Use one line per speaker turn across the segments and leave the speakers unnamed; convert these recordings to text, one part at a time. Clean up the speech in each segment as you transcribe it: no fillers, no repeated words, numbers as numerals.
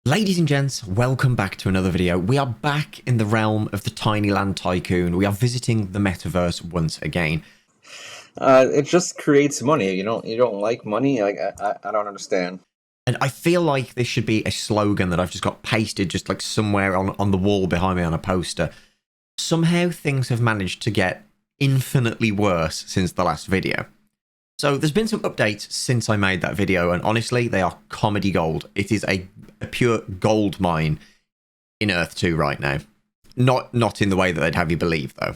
Ladies and gents, welcome back to another video. We are back in the realm of the Tiny Land Tycoon. We are visiting the metaverse once again.
It just creates money. You don't like money? I don't understand.
And I feel like this should be a slogan that I've just got pasted just like somewhere on the wall behind me on a poster. Somehow things have managed to get infinitely worse since the last video. So there's been some updates since I made that video, and honestly, they are comedy gold. It is a pure gold mine in Earth 2 right now. Not in the way that they'd have you believe, though.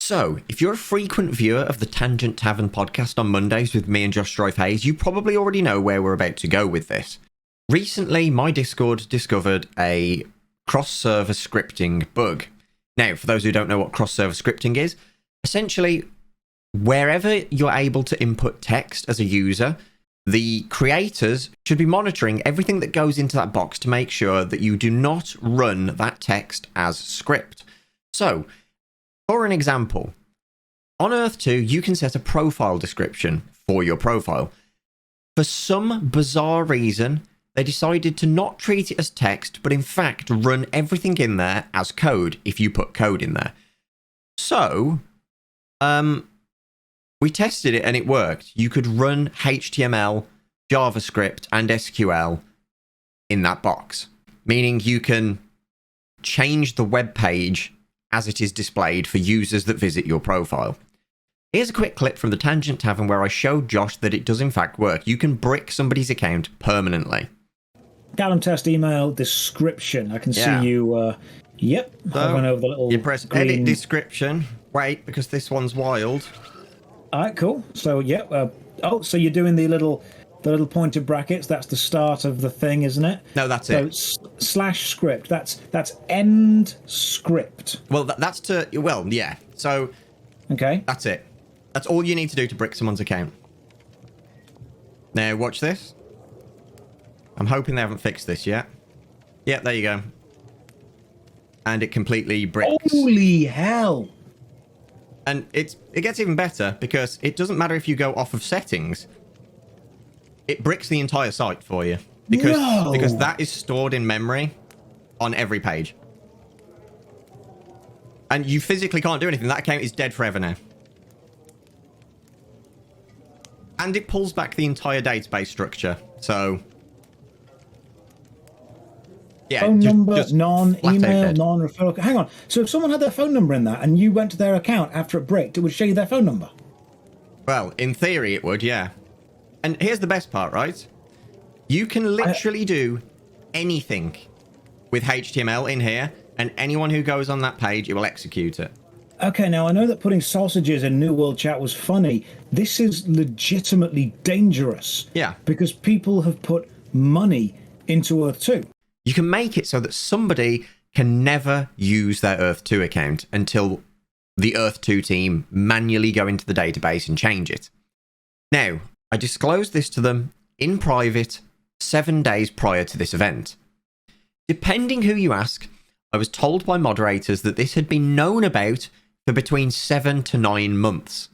So, if you're a frequent viewer of the Tangent Tavern podcast on Mondays with me and Josh Strife Hayes, you probably already know where we're about to go with this. Recently, my Discord discovered a cross-server scripting bug. Now, for those who don't know what cross-server scripting is, essentially, wherever you're able to input text as a user, the creators should be monitoring everything that goes into that box to make sure that you do not run that text as script. So, for an example, on Earth 2, you can set a profile description for your profile. For some bizarre reason, they decided to not treat it as text, but in fact run everything in there as code if you put code in there. So, we tested it and it worked. You could run HTML, JavaScript, and SQL in that box, meaning you can change the web page as it is displayed for users that visit your profile. Here's a quick clip from the Tangent Tavern where I showed Josh that it does in fact work. You can brick somebody's account permanently.
Callum test email description. I can see you. Yep.
So
hovering over the little
you press
green...
edit description. Wait, because this one's wild.
All right, cool. So yeah. So you're doing the little pointed brackets. That's the start of the thing, isn't it?
No, that's
so
it.
Slash script. That's end script.
Well, that's to yeah. So
okay,
that's it. That's all you need to do to brick someone's account. Now watch this. I'm hoping they haven't fixed this yet. Yeah, there you go. And it completely bricks.
Holy hell!
And it gets even better because it doesn't matter if you go off of settings. It bricks the entire site for you because that is stored in memory on every page. And you physically can't do anything. That account is dead forever now. And it pulls back the entire database structure. So yeah,
phone number,
just
non-email, non-referral. Hang on. So if someone had their phone number in that and you went to their account after it bricked, it would show you their phone number?
Well, in theory it would, yeah. And here's the best part, right? You can literally do anything with HTML in here, and anyone who goes on that page, it will execute it.
Okay, now I know that putting sausages in New World Chat was funny. This is legitimately dangerous.
Yeah.
Because people have put money into Earth 2.
You can make it so that somebody can never use their Earth 2 account until the Earth 2 team manually go into the database and change it. Now, I disclosed this to them in private 7 days prior to this event. Depending who you ask, I was told by moderators that this had been known about for between 7 to 9 months.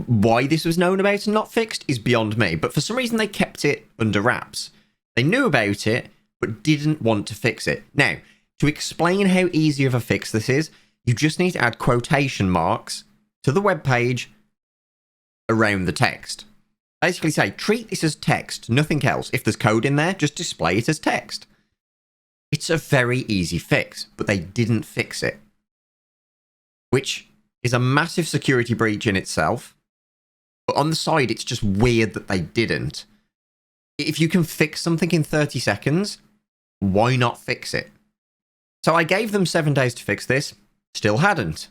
Why this was known about and not fixed is beyond me, but for some reason they kept it under wraps. They knew about it, but didn't want to fix it. Now, to explain how easy of a fix this is, you just need to add quotation marks to the web page around the text. Basically say, treat this as text, nothing else. If there's code in there, just display it as text. It's a very easy fix, but they didn't fix it. Which is a massive security breach in itself. But on the side, it's just weird that they didn't. If you can fix something in 30 seconds, why not fix it? So I gave them 7 days to fix this, still hadn't.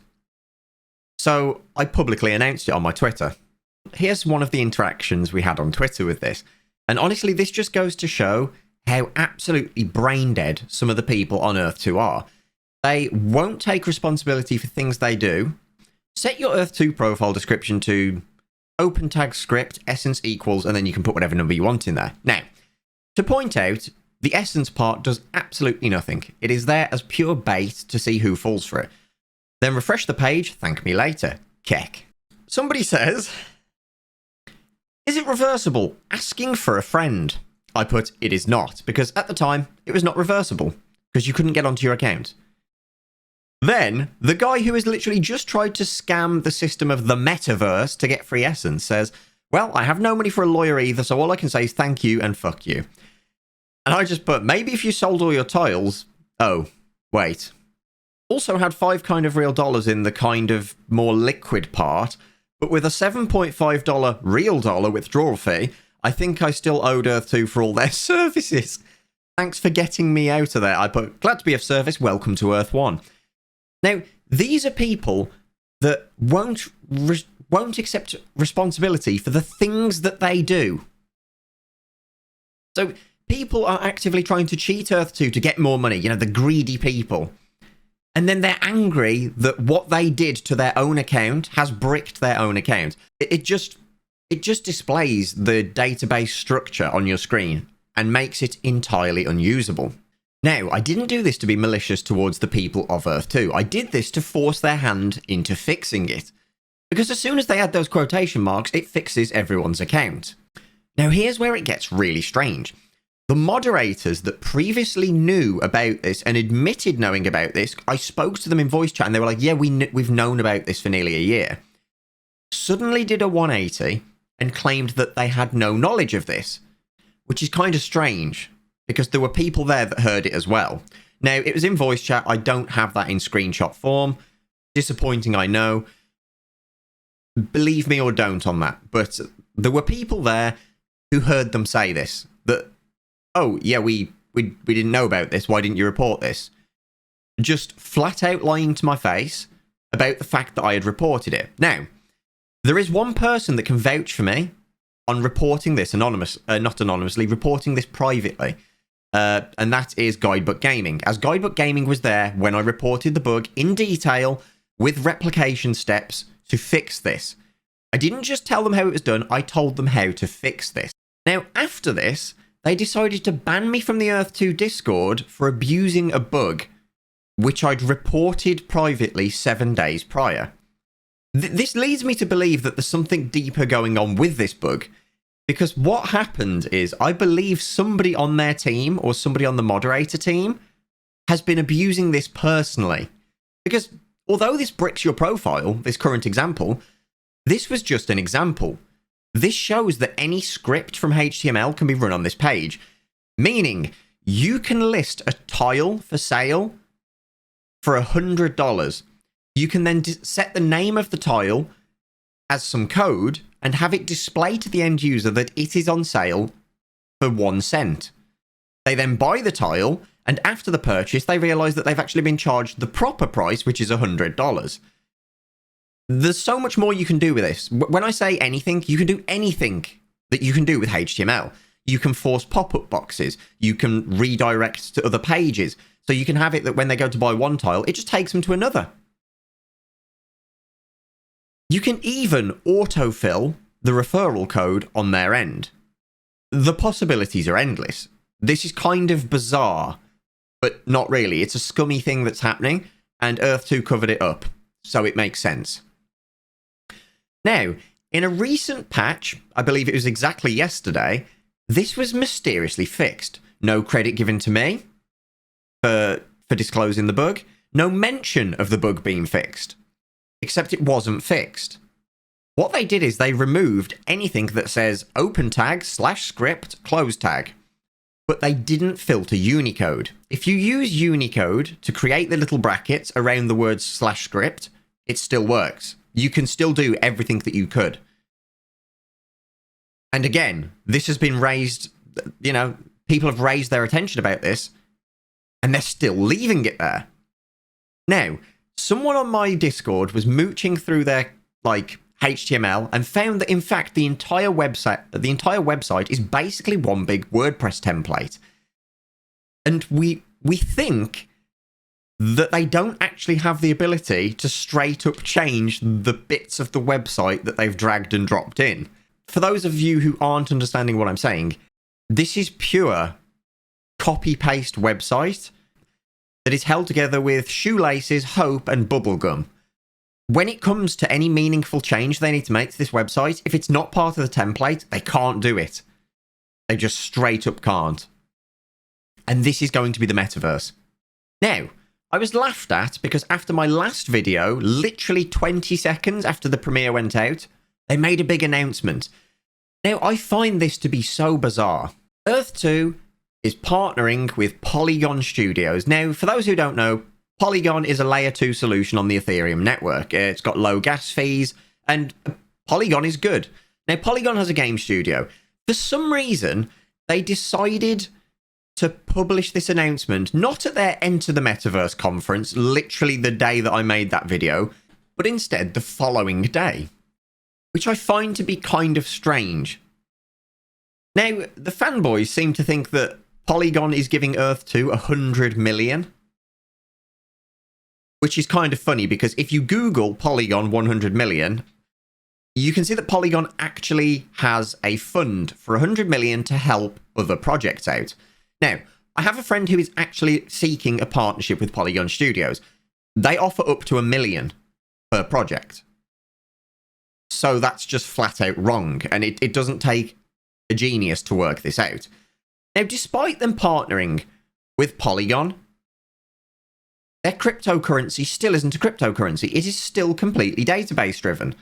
So I publicly announced it on my Twitter. Here's one of the interactions we had on Twitter with this. And honestly, this just goes to show how absolutely brain dead some of the people on Earth 2 are. They won't take responsibility for things they do. Set your Earth 2 profile description to open tag script, essence equals, and then you can put whatever number you want in there. Now, to point out, the essence part does absolutely nothing. It is there as pure bait to see who falls for it. Then refresh the page, thank me later. Keck. Somebody says, is it reversible? Asking for a friend. I put, it is not, because at the time, it was not reversible, because you couldn't get onto your account. Then, the guy who has literally just tried to scam the system of the metaverse to get free essence says, well, I have no money for a lawyer either, so all I can say is thank you and fuck you. And I just put, maybe if you sold all your tiles... Oh, wait. Also had $5 kind of real dollars in the kind of more liquid part, but with a $7.5 real dollar withdrawal fee, I think I still owed Earth 2 for all their services. Thanks for getting me out of there. I put, glad to be of service, welcome to Earth 1. Now, these are people that won't accept responsibility for the things that they do. So, people are actively trying to cheat Earth 2 to get more money, you know, the greedy people. And then they're angry that what they did to their own account has bricked their own account. It just displays the database structure on your screen and makes it entirely unusable. Now, I didn't do this to be malicious towards the people of Earth 2. I did this to force their hand into fixing it. Because as soon as they add those quotation marks, it fixes everyone's account. Now, here's where it gets really strange. The moderators that previously knew about this and admitted knowing about this, I spoke to them in voice chat and they were like, yeah, we've known about this for nearly a year. Suddenly did a 180 and claimed that they had no knowledge of this, which is kind of strange because there were people there that heard it as well. Now, it was in voice chat. I don't have that in screenshot form. Disappointing, I know. Believe me or don't on that. But there were people there who heard them say this, that, oh, yeah, we didn't know about this. Why didn't you report this? Just flat out lying to my face about the fact that I had reported it. Now, there is one person that can vouch for me on reporting this not anonymously, reporting this privately. And that is Guidebook Gaming. As Guidebook Gaming was there when I reported the bug in detail with replication steps to fix this. I didn't just tell them how it was done, I told them how to fix this. Now, after this, they decided to ban me from the Earth 2 Discord for abusing a bug, which I'd reported privately 7 days prior. This leads me to believe that there's something deeper going on with this bug, because what happened is, I believe somebody on their team, or somebody on the moderator team, has been abusing this personally. Because although this bricks your profile, this current example, this was just an example. This shows that any script from HTML can be run on this page, meaning you can list a tile for sale for $100. You can then set the name of the tile as some code and have it display to the end user that it is on sale for 1 cent. They then buy the tile, and after the purchase, they realize that they've actually been charged the proper price, which is $100. There's so much more you can do with this. When I say anything, you can do anything that you can do with HTML. You can force pop-up boxes. You can redirect to other pages. So you can have it that when they go to buy one tile, it just takes them to another. You can even autofill the referral code on their end. The possibilities are endless. This is kind of bizarre, but not really. It's a scummy thing that's happening, and Earth 2 covered it up, so it makes sense. Now, in a recent patch, I believe it was exactly yesterday, this was mysteriously fixed. No credit given to me for disclosing the bug. No mention of the bug being fixed. Except it wasn't fixed. What they did is they removed anything that says open tag /script close tag. But they didn't filter Unicode. If you use Unicode to create the little brackets around the words /script, it still works. You can still do everything that you could. And again, this has been raised, you know, people have raised their attention about this, and they're still leaving it there. Now, someone on my Discord was mooching through their, HTML and found that, in fact, the entire website is basically one big WordPress template. And we think that they don't actually have the ability to straight up change the bits of the website that they've dragged and dropped in. For those of you who aren't understanding what I'm saying, this is pure copy-paste website that is held together with shoelaces, hope, and bubblegum. When it comes to any meaningful change they need to make to this website, if it's not part of the template, they can't do it. They just straight up can't. And this is going to be the metaverse. Now, I was laughed at because after my last video, literally 20 seconds after the premiere went out, they made a big announcement. Now, I find this to be so bizarre. Earth 2 is partnering with Polygon Studios. Now, for those who don't know, Polygon is a layer 2 solution on the Ethereum network. It's got low gas fees, and Polygon is good. Now, Polygon has a game studio. For some reason, they decided to publish this announcement, not at their Enter the Metaverse conference, literally the day that I made that video, but instead the following day, which I find to be kind of strange. Now, the fanboys seem to think that Polygon is giving Earth 2 100 million, which is kind of funny because if you Google Polygon 100 million, you can see that Polygon actually has a fund for 100 million to help other projects out. Now, I have a friend who is actually seeking a partnership with Polygon Studios. They offer up to $1 million per project. So that's just flat out wrong, and it doesn't take a genius to work this out. Now, despite them partnering with Polygon, their cryptocurrency still isn't a cryptocurrency. It is still completely database driven,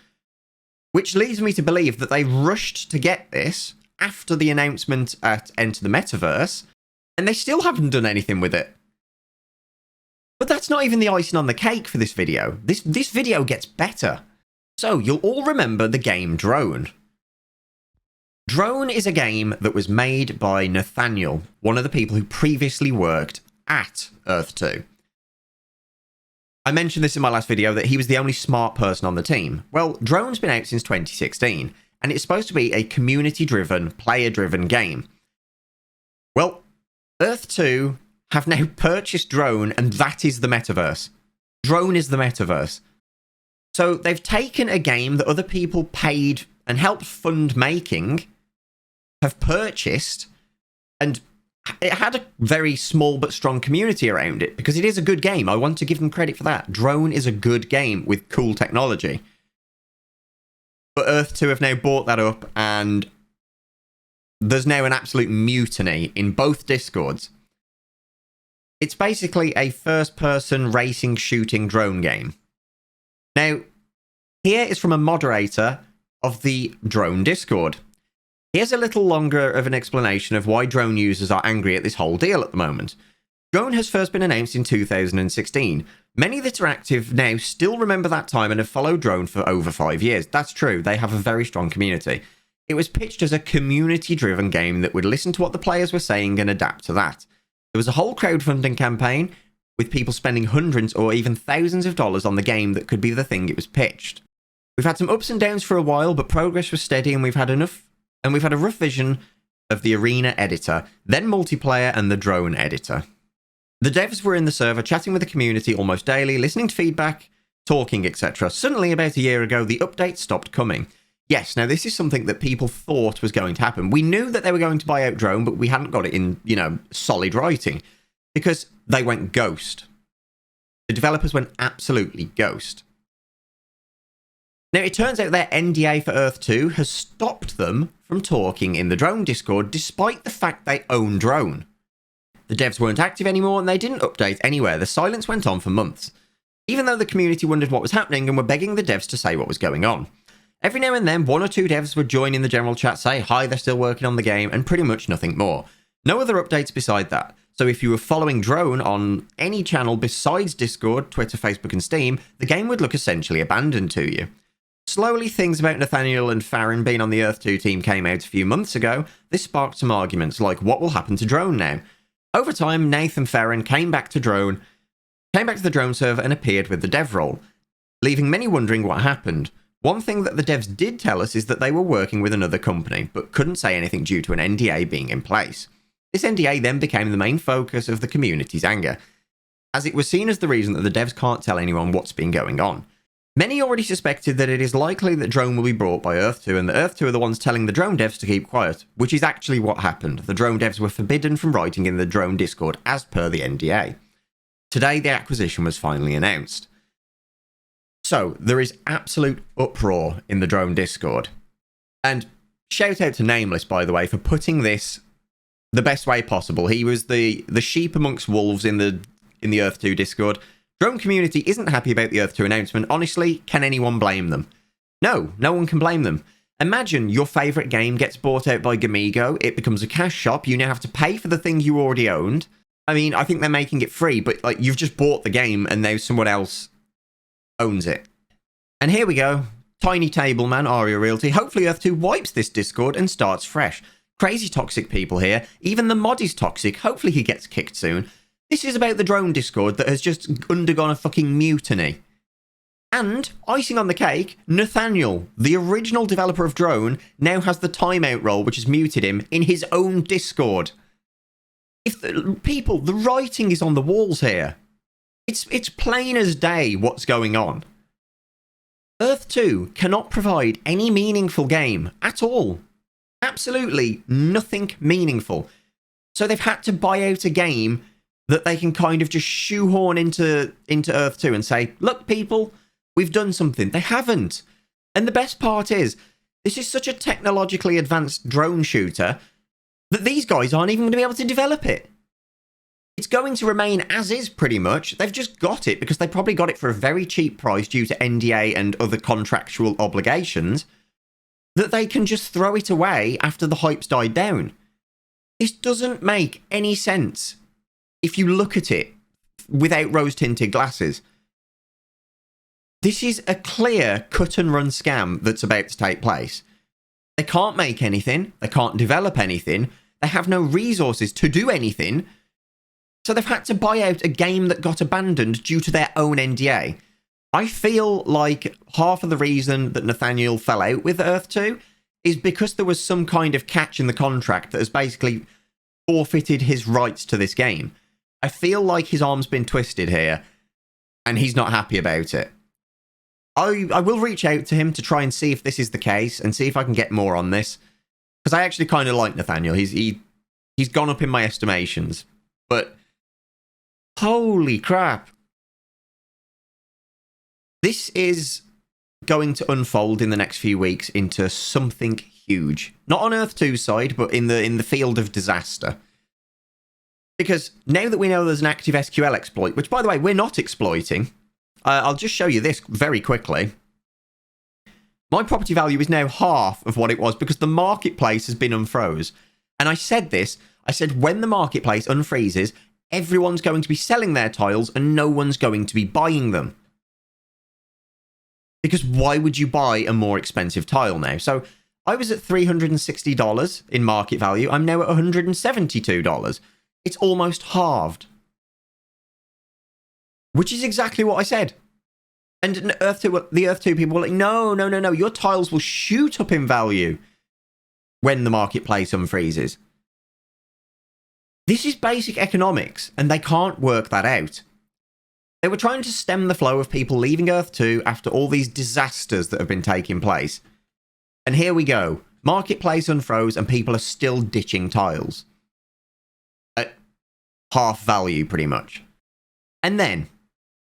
which leads me to believe that they rushed to get this after the announcement at Enter the Metaverse, and they still haven't done anything with it. But that's not even the icing on the cake for this video. This video gets better. So, you'll all remember the game Drone. Drone is a game that was made by Nathaniel, one of the people who previously worked at Earth 2. I mentioned this in my last video that he was the only smart person on the team. Well, Drone's been out since 2016, and it's supposed to be a community-driven, player-driven game. Well, Earth 2 have now purchased Drone, and that is the metaverse. Drone is the metaverse. So they've taken a game that other people paid and helped fund making, have purchased, and it had a very small but strong community around it because it is a good game. I want to give them credit for that. Drone is a good game with cool technology. But Earth 2 have now bought that up, and there's now an absolute mutiny in both Discords. It's basically a first-person racing shooting drone game. Now, here is from a moderator of the Drone Discord. Here's a little longer of an explanation of why Drone users are angry at this whole deal at the moment. Drone has first been announced in 2016. Many that are active now still remember that time and have followed Drone for over 5 years. That's true, they have a very strong community. It was pitched as a community-driven game that would listen to what the players were saying and adapt to that. There was a whole crowdfunding campaign with people spending hundreds or even thousands of dollars on the game that could be the thing it was pitched. We've had some ups and downs for a while, but progress was steady, and we've had a rough vision of the arena editor, then multiplayer and the drone editor. The devs were in the server chatting with the community almost daily, listening to feedback, talking, etc. Suddenly, about a year ago, the update stopped coming. Yes, now this is something that people thought was going to happen. We knew that they were going to buy out Drone, but we hadn't got it in, solid writing, because they went ghost. The developers went absolutely ghost. Now, it turns out their NDA for Earth 2 has stopped them from talking in the Drone Discord, despite the fact they own Drone. The devs weren't active anymore, and they didn't update anywhere. The silence went on for months, even though the community wondered what was happening and were begging the devs to say what was going on. Every now and then, one or two devs would join in the general chat, say hi, they're still working on the game, and pretty much nothing more. No other updates beside that. So if you were following Drone on any channel besides Discord, Twitter, Facebook, and Steam, the game would look essentially abandoned to you. Slowly, things about Nathaniel and Farron being on the Earth 2 team came out a few months ago. This sparked some arguments, like what will happen to Drone now? Over time, Nathan Farron came back to the Drone server and appeared with the dev role, leaving many wondering what happened. One thing that the devs did tell us is that they were working with another company, but couldn't say anything due to an NDA being in place. This NDA then became the main focus of the community's anger, as it was seen as the reason that the devs can't tell anyone what's been going on. Many already suspected that it is likely that Drone will be brought by Earth 2, and that Earth 2 are the ones telling the Drone devs to keep quiet, which is actually what happened. The Drone devs were forbidden from writing in the Drone Discord as per the NDA. Today, the acquisition was finally announced. So, there is absolute uproar in the Drone Discord. And shout out to Nameless, by the way, for putting this the best way possible. He was the sheep amongst wolves in the Earth 2 Discord. Drone community isn't happy about the Earth 2 announcement. Honestly, can anyone blame them? No, no one can blame them. Imagine your favourite game gets bought out by Gamigo, it becomes a cash shop, you now have to pay for the thing you already owned. I mean, I think they're making it free, but like you've just bought the game and now someone else owns it. And here we go. Tiny Table Man, Aria Realty. Hopefully Earth 2 wipes this Discord and starts fresh. Crazy toxic people here. Even the mod is toxic. Hopefully he gets kicked soon. This is about the drone Discord that has just undergone a fucking mutiny. And, icing on the cake, Nathaniel, the original developer of Drone, now has the timeout role, which has muted him, in his own Discord. The writing is on the walls here. It's plain as day what's going on. Earth 2 cannot provide any meaningful game at all. Absolutely nothing meaningful. So they've had to buy out a game that they can kind of just shoehorn into Earth 2 and say, look, people, we've done something. They haven't. And the best part is, this is such a technologically advanced drone shooter that these guys aren't even going to be able to develop it. It's going to remain as is, pretty much. They've just got it because they probably got it for a very cheap price due to NDA and other contractual obligations, that they can just throw it away after the hype's died down. This doesn't make any sense if you look at it without rose-tinted glasses. This is a clear cut-and-run scam that's about to take place. They can't make anything. They can't develop anything. They have no resources to do anything. So they've had to buy out a game that got abandoned due to their own NDA. I feel like half of the reason that Nathaniel fell out with Earth 2 is because there was some kind of catch in the contract that has basically forfeited his rights to this game. I feel like his arm's been twisted here, and he's not happy about it. I will reach out to him to try and see if this is the case, and see if I can get more on this. Because I actually kind of like Nathaniel. He's gone up in my estimations. But, holy crap. This is going to unfold in the next few weeks into something huge. Not on Earth 2's side, but in the field of disaster. Because now that we know there's an active SQL exploit, which, by the way, we're not exploiting, I'll just show you this very quickly. My property value is now half of what it was because the marketplace has been unfroze. And I said this, I said when the marketplace unfreezes, everyone's going to be selling their tiles and no one's going to be buying them. Because why would you buy a more expensive tile now? So I was at $360 in market value. I'm now at $172. It's almost halved. Which is exactly what I said. And the Earth 2 people were like, no, your tiles will shoot up in value when the marketplace unfreezes. This is basic economics, and they can't work that out. They were trying to stem the flow of people leaving Earth 2 after all these disasters that have been taking place. And here we go. Marketplace unfroze, and people are still ditching tiles. At half value, pretty much. And then,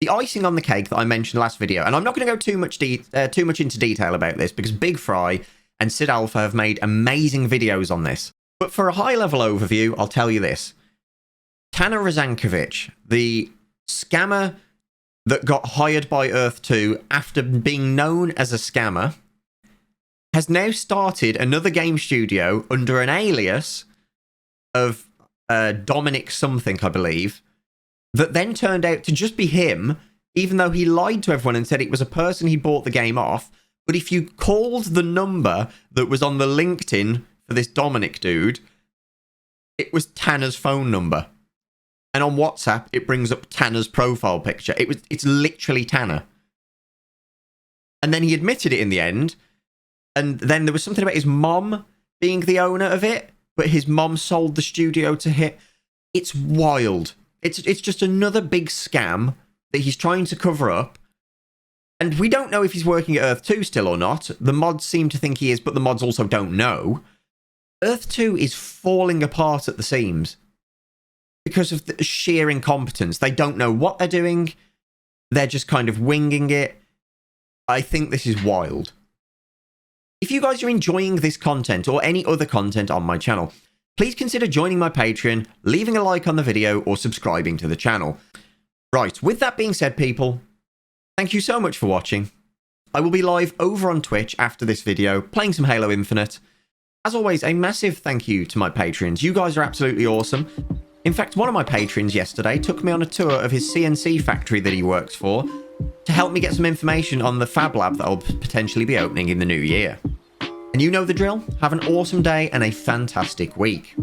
the icing on the cake that I mentioned last video, and I'm not going to go too much into detail about this because Big Fry and Sid Alpha have made amazing videos on this. But for a high-level overview, I'll tell you this. Tanner Razankovich, the scammer that got hired by Earth 2 after being known as a scammer, has now started another game studio under an alias of Dominic something, I believe, that then turned out to just be him, even though he lied to everyone and said it was a person he bought the game off. But if you called the number that was on the LinkedIn for this Dominic dude, it was Tanner's phone number. And on WhatsApp, it brings up Tanner's profile picture. It's literally Tanner. And then he admitted it in the end. And then there was something about his mom being the owner of it, but his mom sold the studio to him. It's wild. It's just another big scam that he's trying to cover up. And we don't know if he's working at Earth 2 still or not. The mods seem to think he is, but the mods also don't know. Earth 2 is falling apart at the seams because of the sheer incompetence. They don't know what they're doing. They're just kind of winging it. I think this is wild. If you guys are enjoying this content or any other content on my channel, please consider joining my Patreon, leaving a like on the video, or subscribing to the channel. Right, with that being said, people, thank you so much for watching. I will be live over on Twitch after this video, playing some Halo Infinite. As always, a massive thank you to my patrons. You guys are absolutely awesome. In fact, one of my patrons yesterday took me on a tour of his CNC factory that he works for to help me get some information on the Fab Lab that I'll potentially be opening in the new year. And you know the drill. Have an awesome day and a fantastic week.